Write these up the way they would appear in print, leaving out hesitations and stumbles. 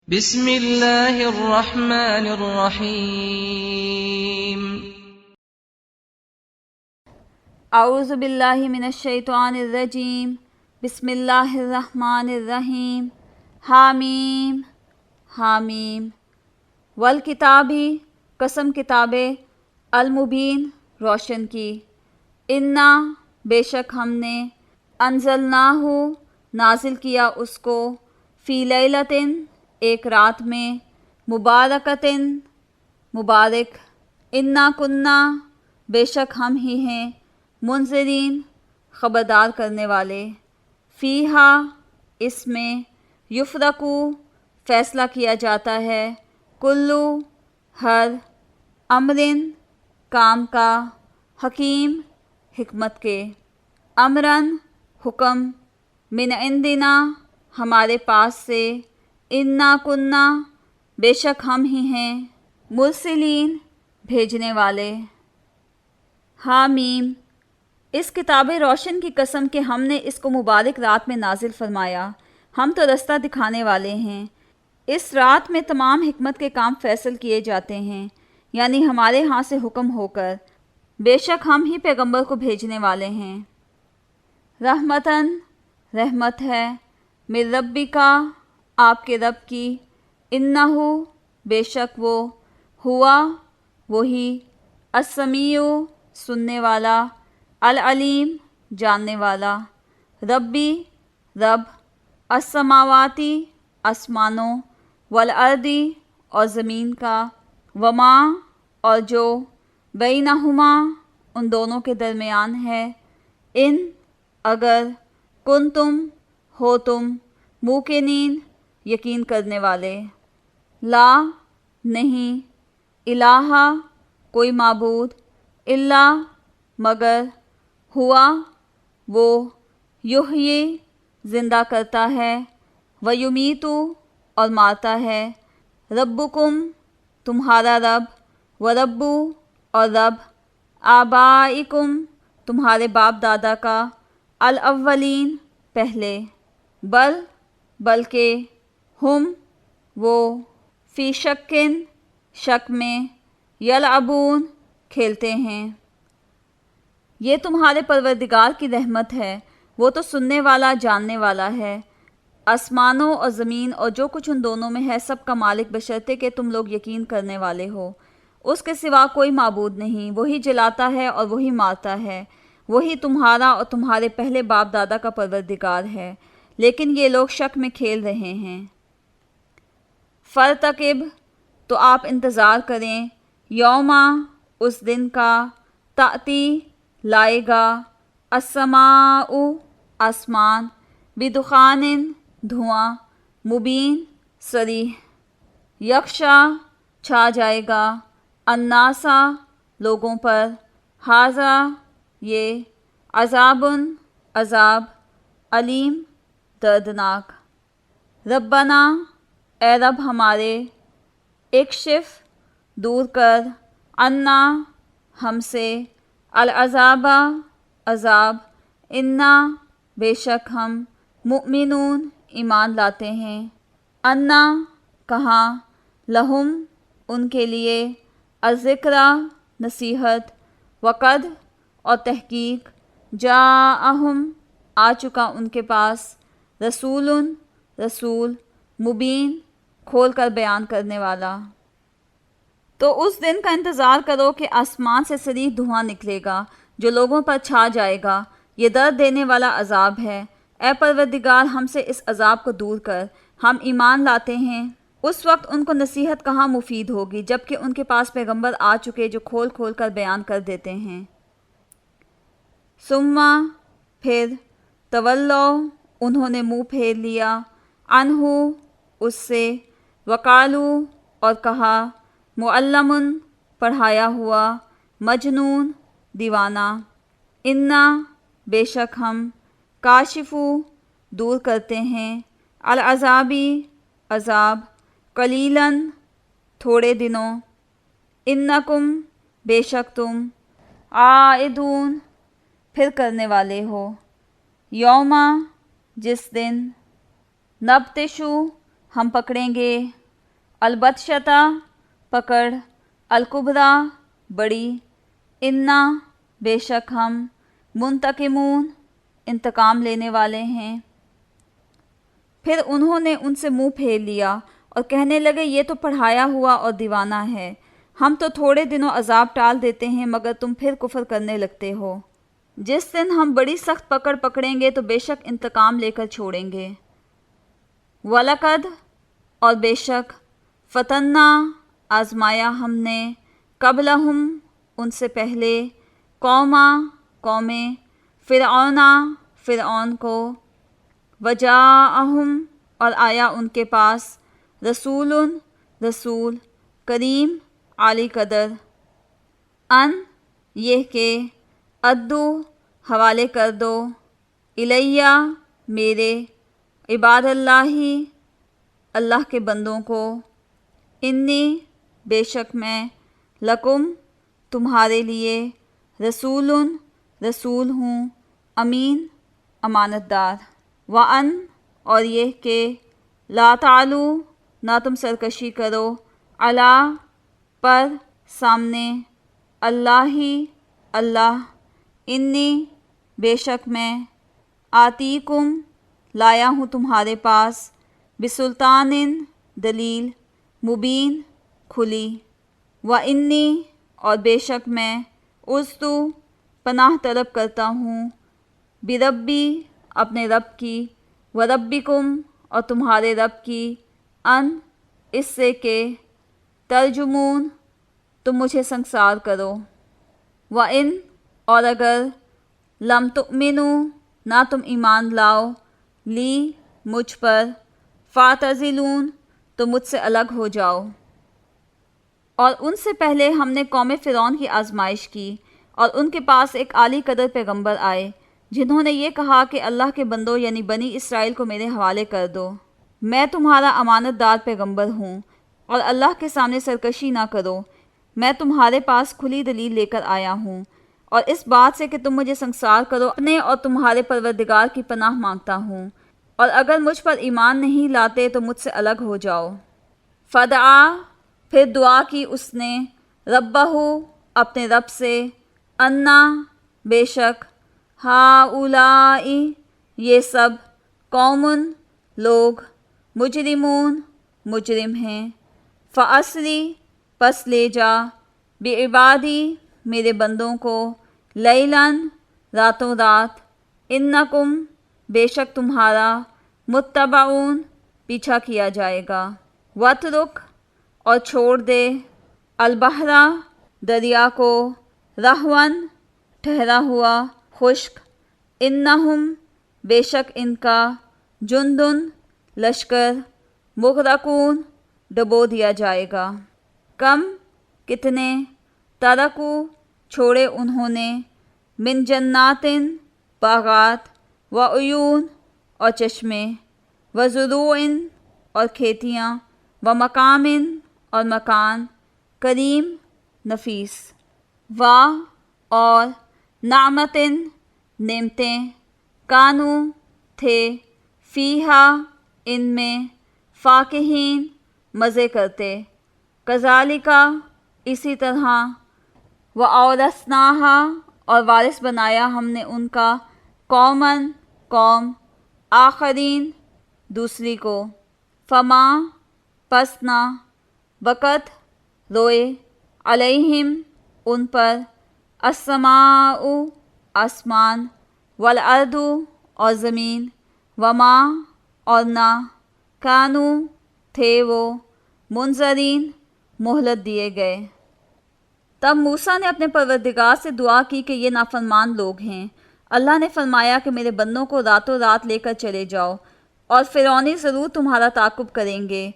بسم اللہ الرحمن الرحیم۔ اعوذ باللہ من الشیطان الرجیم۔ بسم اللہ الرحمن الرحیم۔ حامیم حامیم۔ والکتابی قسم کتاب المبین روشن کی۔ انا بے شک ہم نے انزلناہ نازل کیا اس کو فی لیلۃ ایک رات میں مبارکۃ مبارک۔ انا کننا بے شک ہم ہی ہیں منذرین خبردار کرنے والے۔ فیہا اس میں یفرقو فیصلہ کیا جاتا ہے کلو ہر امرن کام کا حکیم حکمت کے۔ امرن حکم من عندنا ہمارے پاس سے۔ انا کننا بے شک ہم ہی ہیں مرسلین بھیجنے والے۔ حامیم اس کتاب روشن کی قسم کہ ہم نے اس کو مبارک رات میں نازل فرمایا، ہم تو رستہ دکھانے والے ہیں۔ اس رات میں تمام حکمت کے کام فیصل کیے جاتے ہیں، یعنی ہمارے ہاں سے حکم ہو کر۔ بے شک ہم ہی پیغمبر کو بھیجنے والے ہیں۔ رحمتاً رحمت ہے، من ربک آپ کے رب کی۔ انہ بے شک وہ ہوا وہی السمیع سننے والا، العلیم جاننے والا۔ ربی رب السماواتی آسمانوں، والارضی اور زمین کا، وما اور جو بینہما ان دونوں کے درمیان ہے۔ ان اگر کنتم ہو تم موقنین یقین کرنے والے۔ لا نہیں الہ کوئی معبود الا مگر ہوا وہ یحیی زندہ کرتا ہے، ویمیت اور مارتا ہے۔ ربکم تمہارا رب، ورب اور رب آبائکم تمہارے باپ دادا کا، الاولین پہلے۔ بلکہ ہم وہ فی شکن شک میں، یلعبون کھیلتے ہیں۔ یہ تمہارے پروردگار کی رحمت ہے، وہ تو سننے والا جاننے والا ہے۔ آسمانوں اور زمین اور جو کچھ ان دونوں میں ہے سب کا مالک، بشرطے کہ تم لوگ یقین کرنے والے ہو۔ اس کے سوا کوئی معبود نہیں، وہی جلاتا ہے اور وہی مارتا ہے، وہی تمہارا اور تمہارے پہلے باپ دادا کا پروردگار ہے، لیکن یہ لوگ شک میں کھیل رہے ہیں۔ فرتقب تو آپ انتظار کریں، یوما اس دن کا، تأتی لائے گا، السماء آسمان، بدخان دھواں، مبین صریح، یغشا چھا جائے گا، الناسا لوگوں پر، ھذا یہ، عذاب عذاب، علیم دردناک۔ ربنا اے رب ہمارے، اکشف دور کر، عنا ہم سے، العذاب عذاب، انا بے شک ہم، مؤمنون ایمان لاتے ہیں۔ انا کہاں، لہم ان کے لیے، الذکریٰ نصیحت، وقد اور تحقیق، جاءہم آ چکا ان کے پاس، رسول رسول، مبین کھول کر بیان کرنے والا۔ تو اس دن کا انتظار کرو کہ آسمان سے صریح دھواں نکلے گا جو لوگوں پر چھا جائے گا، یہ درد دینے والا عذاب ہے۔ اے پروردگار ہم سے اس عذاب کو دور کر، ہم ایمان لاتے ہیں۔ اس وقت ان کو نصیحت کہاں مفید ہوگی جبکہ ان کے پاس پیغمبر آ چکے جو کھول کھول کر بیان کر دیتے ہیں۔ ثم پھر تولوا انہوں نے منہ پھیر لیا، عنہ اس سے، وقالو اور کہا، معلم پڑھایا ہوا، مجنون دیوانہ۔ انا بے شک ہم، کاشفو دور کرتے ہیں، العذابی عذاب، قلیلاً تھوڑے دنوں، انکم بے شک تم، عائدون پھر کرنے والے ہو، یوما جس دن، نبتشو ہم پکڑیں گے، البتشتا پکڑ، الکبریٰ بڑی، انا بے شک ہم، منتقمون انتقام لینے والے ہیں۔ پھر انہوں نے ان سے منہ پھیر لیا اور کہنے لگے یہ تو پڑھایا ہوا اور دیوانہ ہے، ہم تو تھوڑے دنوں عذاب ٹال دیتے ہیں مگر تم پھر کفر کرنے لگتے ہو۔ جس دن ہم بڑی سخت پکڑ پکڑیں گے تو بے شک انتقام لے کر چھوڑیں گے۔ وَلَقَدْ اور بے شک فتنہ آزمایا ہم نے قبلہم ان سے پہلے قوم فرعون کو، وجاءہم اور آیا ان کے پاس رسول کریم عالی قدر، ان یہ کہ ادو حوالے کر دو، الیہ میرے، عباد اللہ کے بندوں کو، انی بے شک میں، لکم تمہارے لیے، رسول ہوں، امین امانت دار، وَأَن اور یہ کہ لا تعلو نہ تم سرکشی کرو، علی پر سامنے، اللہ، انی بے شک میں، آتیکم لایا ہوں تمہارے پاس، بسلطان دلیل، مبین کھلی، وَإِنِّی اور بے شک میں، عُذْتُ پناہ طلب کرتا ہوں، بربی اپنے رب کی، وربکم اور تمہارے رب کی، ان اس سے کہ ترجمون تم مجھے سنگسار کرو، وَإِن اور اگر لم تؤمنوا نہ تم ایمان لاؤ، لی مجھ پر، فاعتزلون تو مجھ سے الگ ہو جاؤ۔ اور ان سے پہلے ہم نے قوم فرعون کی آزمائش کی، اور ان کے پاس ایک عالی قدر پیغمبر آئے جنہوں نے یہ کہا کہ اللہ کے بندوں یعنی بنی اسرائیل کو میرے حوالے کر دو، میں تمہارا امانت دار پیغمبر ہوں، اور اللہ کے سامنے سرکشی نہ کرو، میں تمہارے پاس کھلی دلیل لے کر آیا ہوں، اور اس بات سے کہ تم مجھے سنگسار کرو اپنے اور تمہارے پروردگار کی پناہ مانگتا ہوں، اور اگر مجھ پر ایمان نہیں لاتے تو مجھ سے الگ ہو جاؤ۔ فدعا پھر دعا کی اس نے، ربہ اپنے رب سے، انا بے شک، ہؤلائی یہ سب، قوم لوگ، مجرمون مجرم ہیں، فاسری پس لے جا، بعبادی میرے بندوں کو، لیلاً راتوں رات، انکم بے شک تمہارا، متبعون پیچھا کیا جائے گا، واترک اور چھوڑ دے، البحر دریا کو، رہون ٹھہرا ہوا، خشک، انہم بے شک ان کا، جندن لشکر، مغرقون ڈبو دیا جائے گا، کم کتنے، ترکو چھوڑے انہوں نے، من جناتن باغات، وعیون اور چشمے، وزروع اور کھیتیاں، ومقام اور مکان، کریم نفیس، اور نعمتن نعمتیں، کانو تھے، فیہا ان میں، فاکہین مزے کرتے، کذالکا اسی طرح، وَأَوْرَثْنَاہا اور وارث بنایا ہم نے ان کا، قوم آخرین دوسری کو، فما پس نہ، بکت روئے، علیہم ان پر، السماء آسمان، والارض اور زمین، وما اور نہ، کانو تھے وہ، منظرین مہلت دیے گئے۔ تب موسیٰ نے اپنے پروردگار سے دعا کی کہ یہ نافرمان لوگ ہیں۔ اللہ نے فرمایا کہ میرے بندوں کو راتوں رات لے کر چلے جاؤ، اور فرعونی ضرور تمہارا تعاقب کریں گے،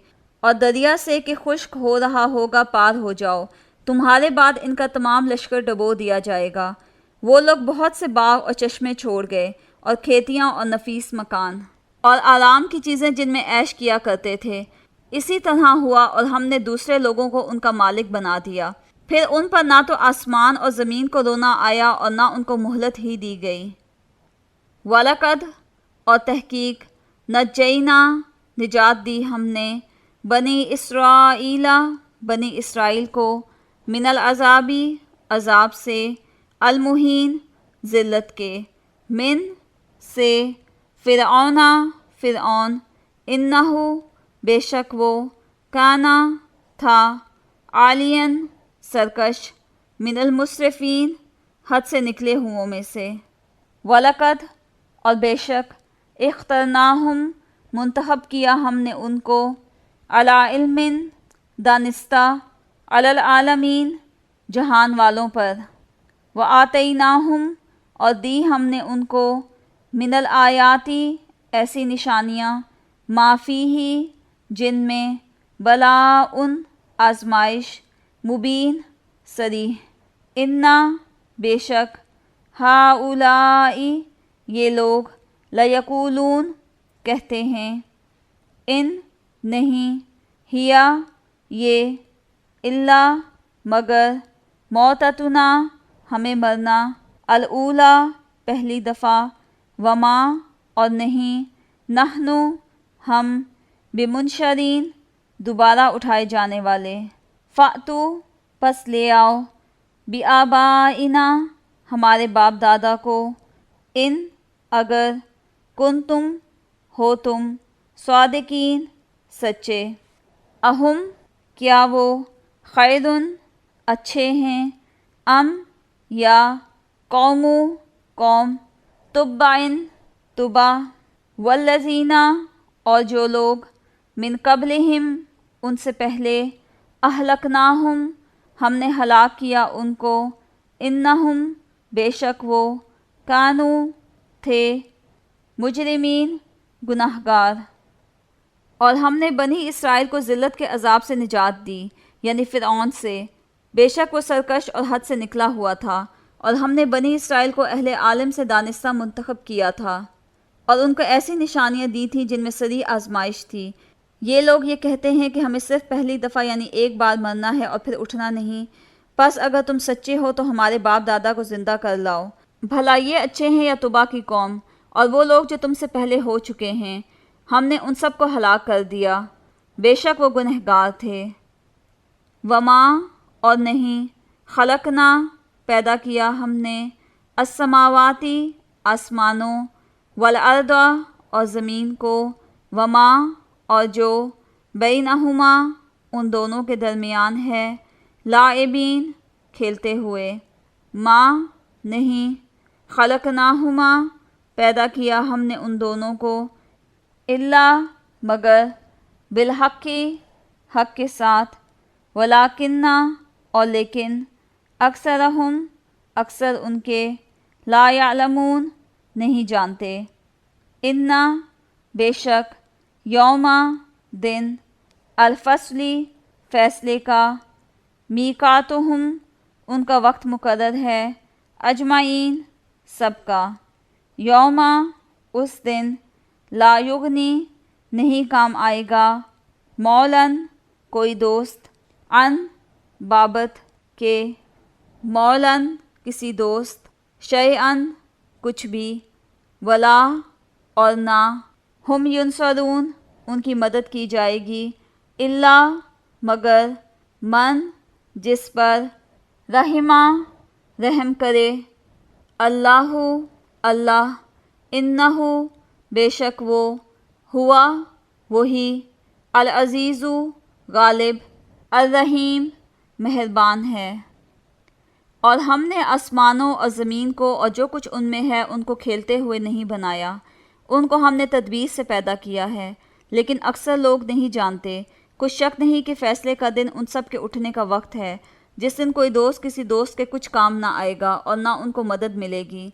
اور دریا سے کہ خشک ہو رہا ہوگا پار ہو جاؤ، تمہارے بعد ان کا تمام لشکر ڈبو دیا جائے گا۔ وہ لوگ بہت سے باغ اور چشمے چھوڑ گئے، اور کھیتیاں اور نفیس مکان، اور آرام کی چیزیں جن میں عیش کیا کرتے تھے۔ اسی طرح ہوا اور ہم نے دوسرے لوگوں کو ان کا مالک بنا دیا، پھر ان پر نہ تو آسمان اور زمین کو رونا آیا اور نہ ان کو مہلت ہی دی گئی۔ وَلَقَدْ اور تحقیق، نجینا نجات دی ہم نے بنی اسرائیل کو من العذابی عذاب سے، المہین ذلت کے، من سے، فرعون، انہو بے شک وہ، کانا تھا، عالین سرکش، من المسرفین حد سے نکلے ہوں میں سے، وَلَقَدْ اور بے شک، اخترناہم منتخب کیا ہم نے ان کو، علی علم دانستہ، علی العالمین جہان والوں پر، وآتیناہم اور دی ہم نے ان کو، من الآیاتی ایسی نشانیاں، ما فیہ جن میں، بلاء آزمائش، مبین صریح، انا بے شک، ہؤلائی یہ لوگ، لیقولون کہتے ہیں، ان نہیں، ہیا یہ، الا مگر، موتتنا ہمیں مرنا، الاولی پہلی دفعہ، وما اور نہیں، نحن ہم، بمنشرین دوبارہ اٹھائے جانے والے، فأتو پس لے آؤ، بآبائنا ہمارے باپ دادا کو، ان اگر، کنتم ہو تم، صادقین سچے، اہم کیا وہ، خیرن اچھے ہیں، ام یا، قوم، تبعن تبع، والذین اور جو لوگ، من قبلہم ان سے پہلے، اہلکناہم ہم نے ہلاک کیا ان کو، انہم بے شک وہ، کانو تھے، مجرمین گناہگار۔ اور ہم نے بنی اسرائیل کو ذلت کے عذاب سے نجات دی، یعنی فرعون سے، بے شک وہ سرکش اور حد سے نکلا ہوا تھا، اور ہم نے بنی اسرائیل کو اہل عالم سے دانستہ منتخب کیا تھا، اور ان کو ایسی نشانیاں دی تھیں جن میں صریح آزمائش تھی۔ یہ لوگ یہ کہتے ہیں کہ ہمیں صرف پہلی دفعہ یعنی ایک بار مرنا ہے اور پھر اٹھنا نہیں، پس اگر تم سچے ہو تو ہمارے باپ دادا کو زندہ کر لاؤ، بھلا یہ اچھے ہیں یا طبع کی قوم، اور وہ لوگ جو تم سے پہلے ہو چکے ہیں، ہم نے ان سب کو ہلاک کر دیا، بے شک وہ گنہگار تھے۔ وما اور نہیں، خلقنا پیدا کیا ہم نے، السماواتی آسمانوں، والارض اور زمین کو، وما اور جو، بینہما ان دونوں کے درمیان ہے، لاعبین کھیلتے ہوئے، ما نہیں، خلقناہما پیدا کیا ہم نے ان دونوں کو، الا مگر، بالحق حق کے ساتھ، ولیکن اور لیکن، اکثرہم اکثر ان کے، لا یعلمون نہیں جانتے، انا بے شک، یوم دن، الفصلی فیصلے کا، میقاتہم ان کا وقت مقرر ہے، اجمعین سب کا، یوم اس دن، لا یغنی نہیں کام آئے گا، مولاً کوئی دوست، عن بابت کے، مولاً کسی دوست، شیئاً کچھ بھی، ولا اور نہ، ہم ینصرون ان کی مدد کی جائے گی، الا مگر، من جس پر، رحمہ رحم کرے، اللہ اللہ، انہو بے شک وہ، ہوا وہی، العزیز غالب، الرحیم مہربان ہے۔ اور ہم نے آسمانوں اور زمین کو اور جو کچھ ان میں ہے ان کو کھیلتے ہوئے نہیں بنایا، ان کو ہم نے تدبیر سے پیدا کیا ہے، لیکن اکثر لوگ نہیں جانتے۔ کچھ شک نہیں کہ فیصلے کا دن ان سب کے اٹھنے کا وقت ہے، جس دن کوئی دوست کسی دوست کے کچھ کام نہ آئے گا اور نہ ان کو مدد ملے گی،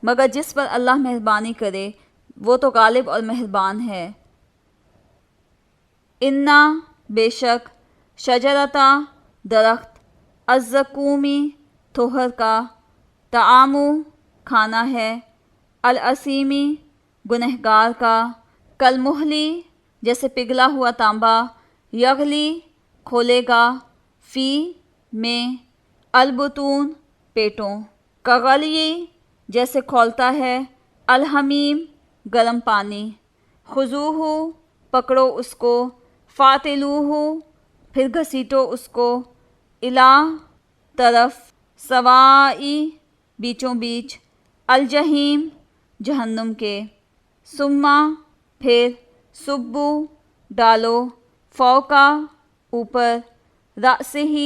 مگر جس پر اللہ مہربانی کرے، وہ تو غالب اور مہربان ہے۔ انا بے شک، شجرتا درخت، الزقومی تھوہر کا، طعامو کھانا ہے، الاسیمی گنہگار کا، کالمہلی جیسے پگھلا ہوا تانبا، یغلی کھولے گا، فی میں، البطون پیٹوں، کغلی جیسے کھولتا ہے، الحمیم گرم پانی، خذوہ پکڑو اس کو، فاتلوہ پھر گھسیٹو اس کو، الا طرف، سوائی بیچوں بیچ، الجحیم جہنم کے، ثم پھر، صبو ڈالو، فوقا اوپر، رأسہ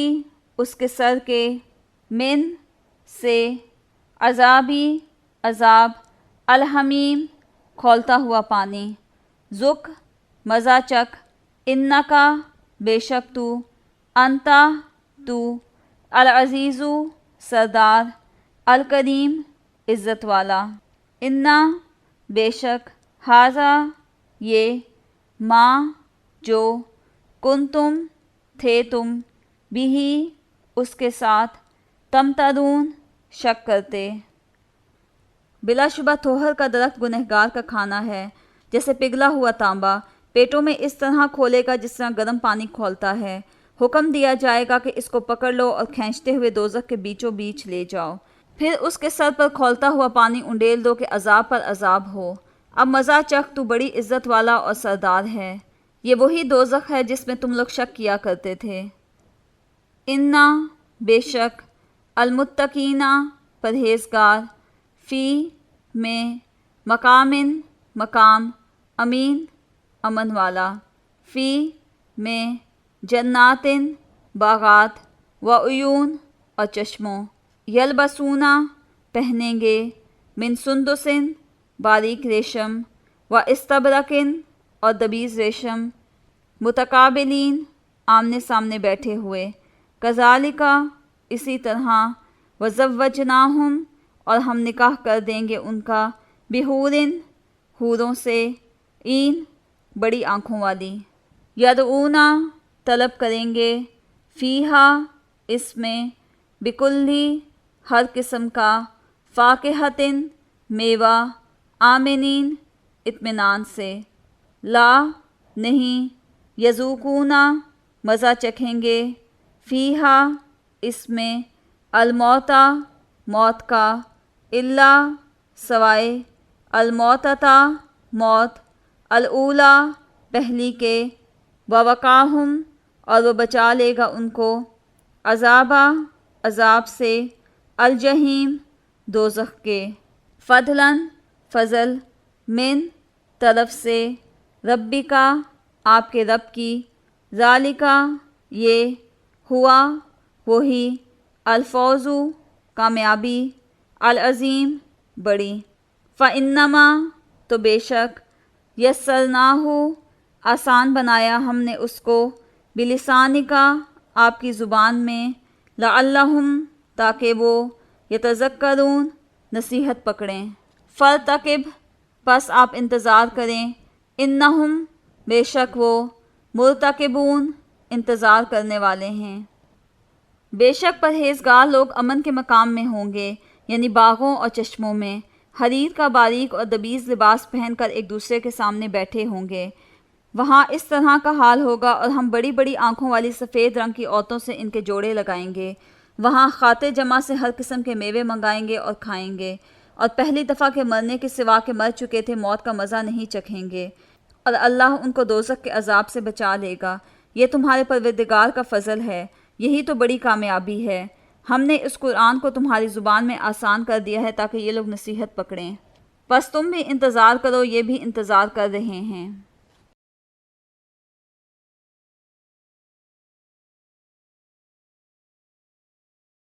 اس کے سر کے، من سے، عذابی عذاب، الحمیم کھولتا ہوا پانی، ذق مزہ چکھ، انکا بے شک تو، انتا تو، العزیزو سردار، الکریم عزت والا، انا بے شک، ھذا یہ، ما جو، کنتم تھے تم، بھی اس کے ساتھ، تمترون شک کرتے۔ بلا شبہ توہر کا درخت گنہگار کا کھانا ہے، جیسے پگھلا ہوا تانبا، پیٹوں میں اس طرح کھولے گا جس طرح گرم پانی کھولتا ہے۔ حکم دیا جائے گا کہ اس کو پکڑ لو اور کھینچتے ہوئے دوزخ کے بیچوں بیچ لے جاؤ، پھر اس کے سر پر کھولتا ہوا پانی انڈیل دو کہ عذاب پر عذاب ہو۔ اب مزہ چکھ، تو بڑی عزت والا اور سردار ہے۔ یہ وہی دوزخ ہے جس میں تم لوگ شک کیا کرتے تھے۔ انا بے شک، المتقینا پرہیزگار، فی میں، مقامن مقام، امین امن والا، فی میں، جناتن باغات، وعیون اور چشموں، یلبسونا پہنیں گے، من سندسن باریک ریشم، و استبرقن اور دبیز ریشم، متقابلین آمنے سامنے بیٹھے ہوئے، کذالکا اسی طرح، وزوجناہم اور ہم نکاح کر دیں گے ان کا، بحورن حوروں سے، این بڑی آنکھوں والی، یدعونا طلب کریں گے، فیہا اس میں، بکلی ہر قسم کا، فاکہتن میوہ، آمنین اطمینان سے، لا نہیں، یذوقونا مزہ چکھیں گے، فیہا اس میں، الموتا موت کا، الا سوائے، الموتتا موت، الاولی پہلی کے، ووقاہم اور وہ بچا لے گا ان کو، عذابا عذاب سے، الجحیم دوزخ کے، فضلاً فضل، من طرف سے، ربکا آپ کے رب کی، ذالکا یہ، ہوا وہی، الفوزو کامیابی، العظیم بڑی، فَإِنَّمَا تو بے شک، یسرناہ آسان بنایا ہم نے اس کو، بلسانکا آپ کی زبان میں، لعلہم تاکہ وہ، یتذکرون نصیحت پکڑیں، فارتقب پس آپ انتظار کریں، انہم بے شک وہ، مرتقبون انتظار کرنے والے ہیں۔ بے شک پرہیزگار لوگ امن کے مقام میں ہوں گے، یعنی باغوں اور چشموں میں، حریر کا باریک اور دبیز لباس پہن کر ایک دوسرے کے سامنے بیٹھے ہوں گے۔ وہاں اس طرح کا حال ہوگا، اور ہم بڑی بڑی آنکھوں والی سفید رنگ کی عورتوں سے ان کے جوڑے لگائیں گے۔ وہاں خاطر جمع سے ہر قسم کے میوے منگائیں گے اور کھائیں گے، اور پہلی دفعہ کے مرنے کے سوا کہ مر چکے تھے موت کا مزہ نہیں چکھیں گے، اور اللہ ان کو دوزخ کے عذاب سے بچا لے گا۔ یہ تمہارے پروردگار کا فضل ہے، یہی تو بڑی کامیابی ہے۔ ہم نے اس قرآن کو تمہاری زبان میں آسان کر دیا ہے تاکہ یہ لوگ نصیحت پکڑیں، بس تم بھی انتظار کرو، یہ بھی انتظار کر رہے ہیں۔